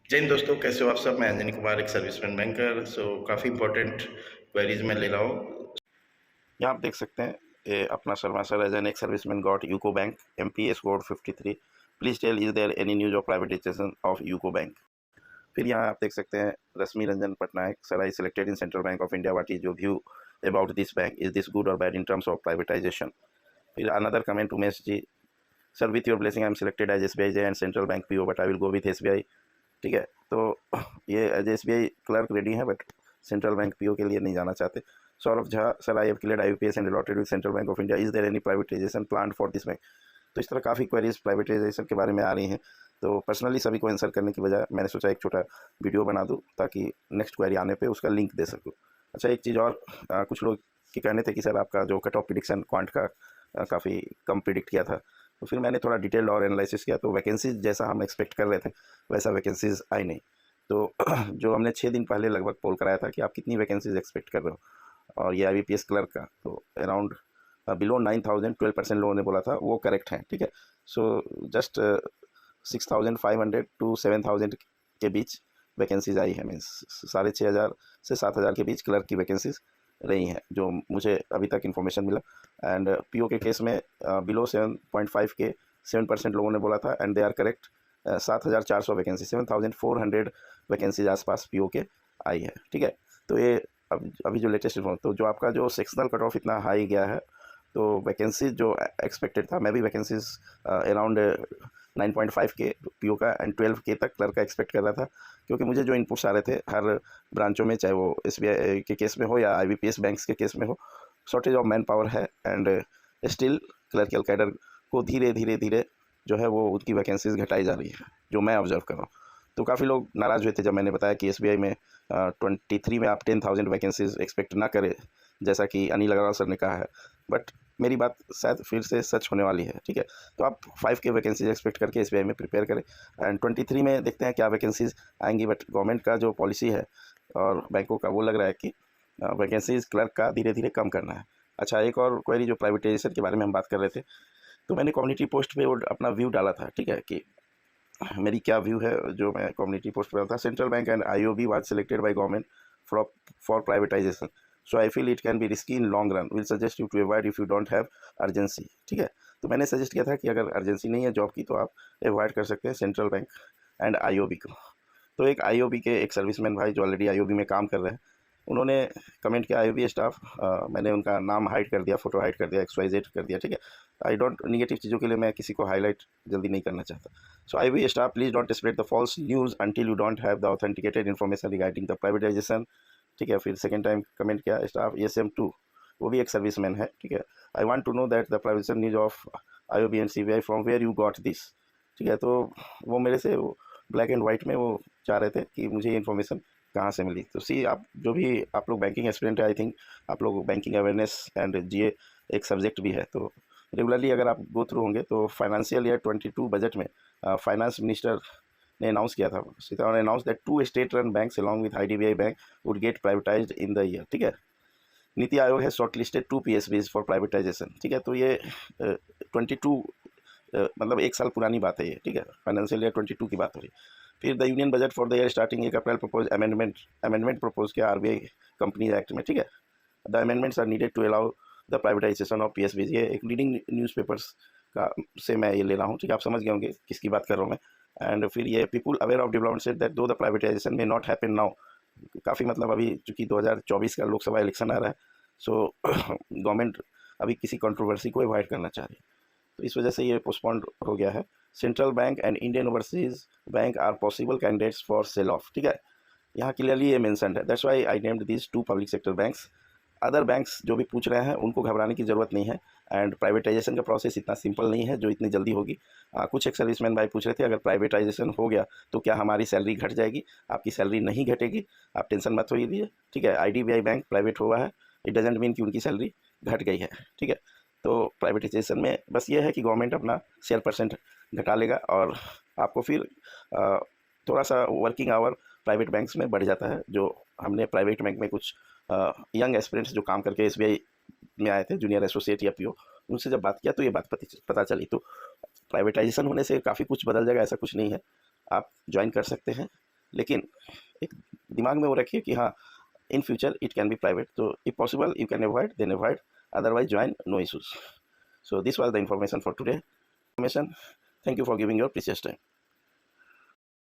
जय हिंद दोस्तों, कैसे हो आप सब। मैं अंजनी कुमार, एक सर्विसमैन बैंकर। काफ़ी इंपॉर्टेंट क्वेरीज मैं ले रहा हूँ। यहाँ आप देख सकते हैं ये अपना Sharma sir as an ex serviceman got UCO bank MPS code 53। Please tell is there any news of privatisation of UCO bank. फिर यहाँ आप देख सकते हैं Rashmi Ranjan Patnaik sir, I selected in central bank of India, what is your view about this bank, is this good और bad in terms of privatisation. फिर another comment Umesh ji, sir with your blessing I am selected as SBI and central bank PO but I will go with SBI। ठीक है, तो ये as SBI clerk ready है but central bank PO के लिए नहीं जाना चाहते। Saurabh Jha, sir I have cleared IBPS and allotted with central bank of India, is there any privatisation plan for this bank. तो इस तरह काफ़ी क्वेरीज प्राइवेटाइजेशन के बारे में आ रही हैं। तो पर्सनली सभी को आंसर करने की बजाय मैंने सोचा एक छोटा वीडियो बना दूँ ताकि नेक्स्ट क्वेरी आने पे उसका लिंक दे सकूँ। अच्छा, एक चीज़ और, कुछ लोग के कहने थे कि सर आपका जो कट ऑफ प्रिडिक्शन क्वांट का काफ़ी कम प्रिडिक्ट किया था। तो फिर मैंने थोड़ा डिटेल और एनालिसिस किया तो वैकेंसीज जैसा हम एक्सपेक्ट कर रहे थे वैसा वैकेंसीज आई नहीं। तो जो हमने 6 दिन पहले लगभग पोल कराया था कि आप कितनी वैकेंसीज एक्सपेक्ट कर रहे हो, और ये IBPS क्लर्क का, तो अराउंड बिलो 9,000 12% लोगों ने बोला था, वो करेक्ट है। ठीक है, सो जस्ट 6,500 to 7,000 के बीच वैकेंसीज आई है। मीन्स 6,500 से 7,000 के बीच क्लर्क की वैकेंसीज रही हैं जो मुझे अभी तक इन्फॉर्मेशन मिला। एंड PO के केस में बिलो 7.5 के 7% लोगों ने बोला था and they are correct. 7,400 vacancy, 7,400 vacancies आसपास PO के आई है। ठीक है, तो ये अभी जो लेटेस्ट इन्फॉर्म, तो जो आपका जो सेक्शनल कट ऑफ इतना हाई गया है तो वैकेंसीज जो एक्सपेक्टेड था, मैं भी वैकेंसीज अराउंड 9.5 के PO का एंड 12 के तक क्लर्क का एक्सपेक्ट कर रहा था, क्योंकि मुझे जो इनपुट्स आ रहे थे हर ब्रांचों में, चाहे वो SBI के केस में हो या IBPS बैंक्स के केस में हो, शॉर्टेज ऑफ मैन पावर है एंड स्टिल क्लर्कल कैडर को धीरे धीरे धीरे जो है वो उनकी वैकेंसीज घटाई जा रही है, जो मैं ऑब्जर्व कर रहा हूँ। तो काफ़ी लोग नाराज़ हुए थे जब मैंने बताया कि SBI में 23 में आप 10,000 वैकेंसीज एक्सपेक्ट ना करें, जैसा कि अनिल अग्रवाल सर ने कहा है। बट मेरी बात शायद फिर से सच होने वाली है। ठीक है, तो आप 5 के वैकेंसीज एक्सपेक्ट करके SBI में प्रिपेयर करें एंड 23 में देखते हैं क्या वैकेंसीज आएंगी। बट गवर्नमेंट का जो पॉलिसी है और बैंकों का, वो लग रहा है कि वैकेंसीज क्लर्क का धीरे धीरे कम करना है। अच्छा, एक और क्वेरी जो प्राइवेटाइजेशन के बारे में हम बात कर रहे थे, तो मैंने कम्युनिटी पोस्ट पे वो अपना व्यू डाला था। ठीक है, कि मेरी क्या व्यू है, जो मैं कम्युनिटी पोस्ट पर था। Central bank and IOB was selected by government for privatisation, so I feel it can be risky in long run, will suggest you to avoid if you don't have urgency. ठीक है, तो मैंने suggest किया था कि अगर urgency नहीं है जॉब की तो आप अवॉइड कर सकते हैं सेंट्रल बैंक एंड IOB को। तो एक IOB के एक सर्विसमैन भाई जो ऑलरेडी IOB में काम कर रहे हैं, उन्होंने कमेंट किया IOB स्टाफ, मैंने उनका नाम हाइड कर दिया, फोटो हाइड कर दिया, XYZ कर दिया। ठीक है, आई डोंट, निगेटिव चीज़ों के लिए मैं किसी को हाईलाइट जल्दी नहीं करना चाहता। So IOB staff, please don't spread the false news until you don't have the authenticated information regarding the privatisation. ठीक है, फिर सेकेंड टाइम कमेंट किया स्टाफ SM2, वो भी एक सर्विसमैन है। ठीक है, I want to know that the privatisation news of IOB and CBI from where you got this. ठीक है, तो वो मेरे से ब्लैक एंड वाइट में वो चाह रहे थे कि मुझे ये इन्फॉर्मेशन कहाँ से मिली। तो सी, आप जो भी आप लोग बैंकिंग एस्पिरेंट है, आई थिंक आप लोग बैंकिंग अवेयरनेस एंड GA एक सब्जेक्ट भी है, तो रेगुलरली अगर आप गो थ्रू होंगे तो फाइनेंशियल ईयर 22 बजट में फाइनेंस मिनिस्टर ने अनाउंस किया था, सीतारमण ने announce that 2 state run banks along with IDBI bank would get privatised in the year. ठीक है, नीति आयोग है short listed 2 PSBs for privatisation. ठीक है, तो ये 22 मतलब 1 साल पुरानी बात है ये। ठीक है, फाइनेंशियल ईयर 22 की बात हो रही है। फिर the union budget for the year starting 1 April propose amendment propose किया RBI कंपनीज एक्ट में। ठीक है, the amendments are needed to allow the privatization of PSBs। ये एक लीडिंग न्यूज़पेपर्स का से मैं ये ले रहा हूँ। ठीक है, आप समझ गए होंगे किसकी बात कर रहा हूँ मैं। एंड फिर ये people aware of development said that दो द प्राइवेटाइजेशन में नॉट हैपन नाउ। काफ़ी मतलब अभी चूँकि 2024 का लोकसभा इलेक्शन आ रहा है, सो गवर्नमेंट अभी किसी कंट्रोवर्सी को अवॉइड करना चाह रही है, तो इस वजह से ये पोस्टपोन्ड हो गया है। Central bank and Indian overseas bank are possible candidates for sale off. ठीक है, यहाँ क्लियरली ये मेंशन्ड है, that's why I named these 2 public sector banks. Other banks जो भी पूछ रहे हैं उनको घबराने की ज़रूरत नहीं है एंड प्राइवेटाइजेशन का प्रोसेस इतना सिंपल नहीं है जो इतनी जल्दी होगी। कुछ एक सर्विसमैन भाई पूछ रहे थे अगर प्राइवेटाइजेशन हो गया तो क्या हमारी सैलरी घट जाएगी। आपकी सैलरी नहीं घटेगी, आप टेंशन मत होइए। ठीक है, IDBI बैंक प्राइवेट हुआ है, इट डजेंट मीन कि उनकी सैलरी घट गई है। ठीक है, तो प्राइवेटाइजेशन में बस ये है कि गवर्नमेंट अपना शेयर परसेंट घटा लेगा और आपको फिर थोड़ा सा वर्किंग आवर प्राइवेट बैंक्स में बढ़ जाता है। जो हमने प्राइवेट बैंक में कुछ यंग एस्पिरेंट्स जो काम करके SBI में आए थे, जूनियर एसोसिएट या PO, उनसे जब बात किया तो ये बात पता चली। तो प्राइवेटाइजेशन होने से काफ़ी कुछ बदल जाएगा ऐसा कुछ नहीं है, आप ज्वाइन कर सकते हैं लेकिन एक दिमाग में वो रखिए कि हाँ, in future it can be private, so if possible you can avoid, then avoid, otherwise join, no issues. So this was the information for today. Thank you for giving your precious time.